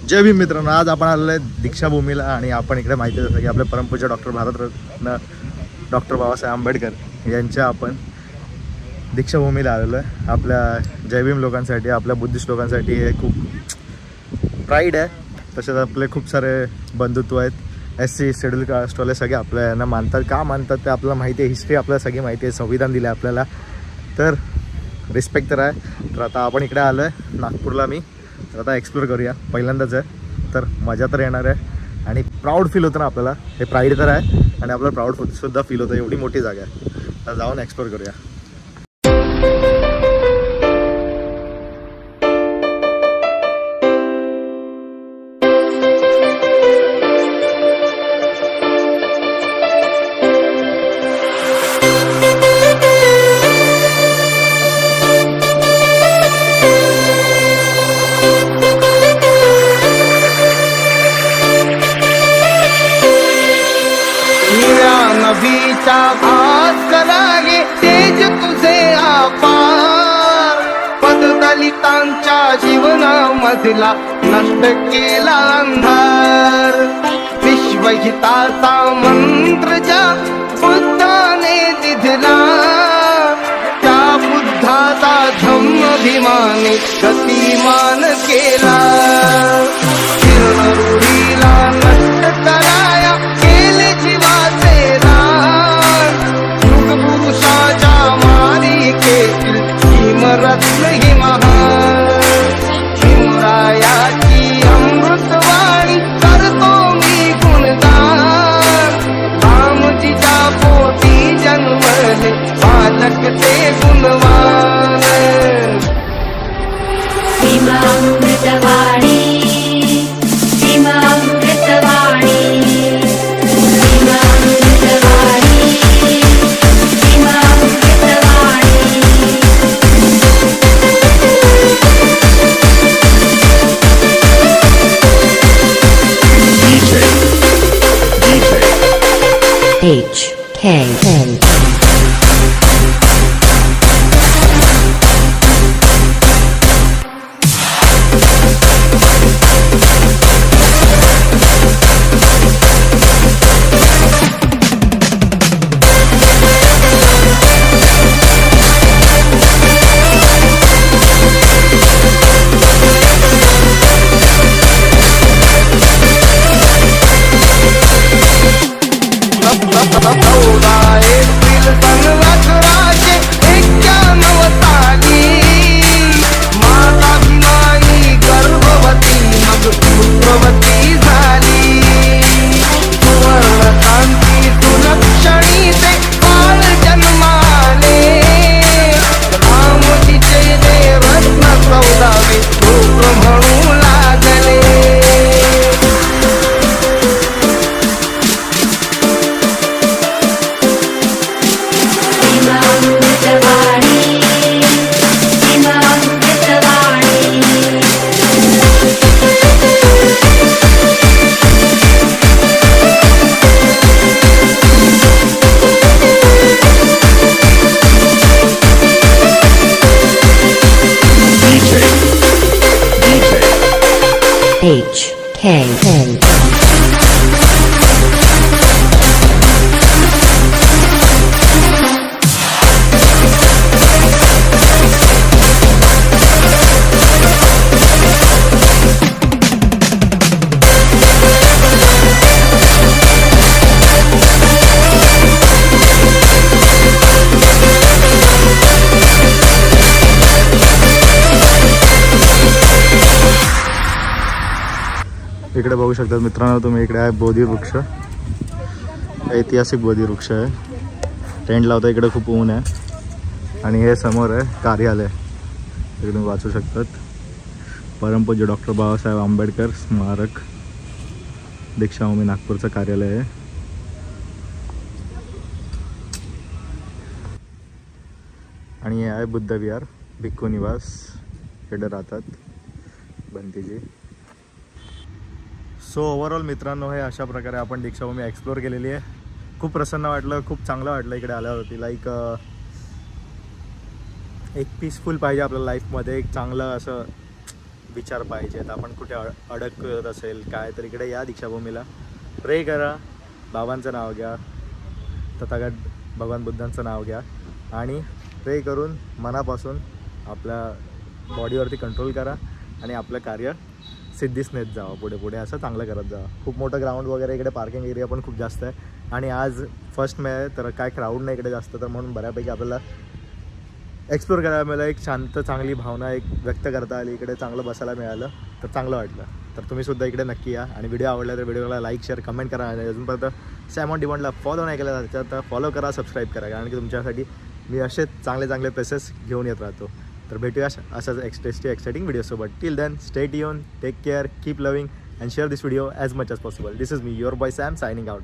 जय भीम मित्रांनो, आज आपण आलेलो आहे दीक्षाभूमीला आणि आपण इकडे माहिती आहे की आपले परमपूज्य डॉक्टर भारतरत्न डॉक्टर बाबासाहेब आंबेडकर यांच्या आपण दीक्षाभूमीला आलेलो आहे. आपल्या जय भीम लोकांसाठी, आपल्या बुद्धिस्ट लोकांसाठी हे खूप प्राईड आहे. तसेच आपले खूप सारे बंधुत्व आहेत. SC शेड्यूल कास्टवाले सगळे आपल्या यांना मानतात. का मानतात ते आपल्याला माहिती आहे. हिस्ट्री आपल्याला सगळी माहिती आहे. संविधान दिलं आहे आपल्याला, तर रिस्पेक्ट तर आहे. तर आता आपण इकडे आलो आहे नागपूरला. मी तर आता एक्सप्लोर करूया. पहिल्यांदाच आहे तर मजा तर येणार आहे आणि प्राऊड फील होतं ना आपल्याला. हे प्राईड तर आहे आणि आपल्याला प्राऊड सुद्धा फील होतं. एवढी मोठी जागा आहे. तर जाऊन एक्सप्लोर करूया. आस करागे तेज तुझे अपार, पददलितांच्या जीवनामधला नष्ट केला अंधार. विश्वहिताचा मंत्र ज्या बुद्धाने दिधला, त्या बुद्धाचा धम्मभिमाने गतिमान केला. रूढीला नष्ट कराया केले जीवाचे रत्न ही महान. भीमरायाची अमृतवाणी करतो मी गुणगान. रामजीच्या पोटी जन्मले बालक ते गुणवान. भीमामृतवाणी, भीमामृतवाणी, HK10. HK10. इकडे बघू शकता मित्रांनो तुम्ही. इकडे आहे बोधी वृक्ष, ऐतिहासिक बोधी वृक्ष आहे. टेंट लावता. इकडे खूप ऊन आहे आणि हे समोर आहे कार्यालय. इकडे तुम्ही वाचू शकतात. परमपूज्य डॉक्टर बाबासाहेब आंबेडकर स्मारक दीक्षाभूमी नागपूरचं कार्यालय आहे. आणि हे आहे बुद्ध विहार, भिक्खू निवास. इकडे राहतात बंतीजी. सो ओव्हरऑल मित्रांनो, हे अशा प्रकारे आपण दीक्षाभूमी एक्सप्लोर केलेली आहे. खूप प्रसन्न वाटलं, खूप चांगलं वाटलं इकडे आल्यावरती. लाईक एक पीसफुल पाहिजे आपल्या लाईफमध्ये. एक चांगलं असं विचार पाहिजेत, आपण कुठे अडकत असेल काय, तर इकडे या दीक्षाभूमीला, प्रे करा, बाबांचं नाव घ्या, तथागत भगवान बुद्धांचं नाव घ्या आणि प्रे करून मनापासून आपल्या बॉडीवरती कंट्रोल करा आणि आपलं कार्य सिद्धीस नेत जावं, पुढे पुढे असं चांगलं करत जावं. खूप मोठं ग्राउंड वगैरे इकडे, पार्किंग एरिया पण खूप जास्त आहे आणि आज फर्स्ट मे आहे तर काय क्राऊड नाही इकडे जास्त, तर म्हणून बऱ्यापैकी आपल्याला एक्सप्लोर करायला मिळालं. एक शांत चांगली भावना एक व्यक्त करता आली, इकडे चांगलं बसायला मिळालं तर चांगलं वाटलं. तर तुम्हीसुद्धा इकडे नक्की या आणि व्हिडिओ आवडला तर व्हिडिओला लाईक शेअर कमेंट करा आणि अजूनपर्यंत सॅमॉन डिमांडला फॉलो नाही केला त्याच्यात तर फॉलो करा, सबस्क्राईब करा, कारण की तुमच्यासाठी मी असेच चांगले चांगले प्लेसेस घेऊन येत राहतो. तर भेटूया अशाच टेस्टी एक्साइटिंग व्हिडिओसोबत. Till then stay tune, take care, keep loving and share this video as much as possible. This is me, your boy Sam, signing out.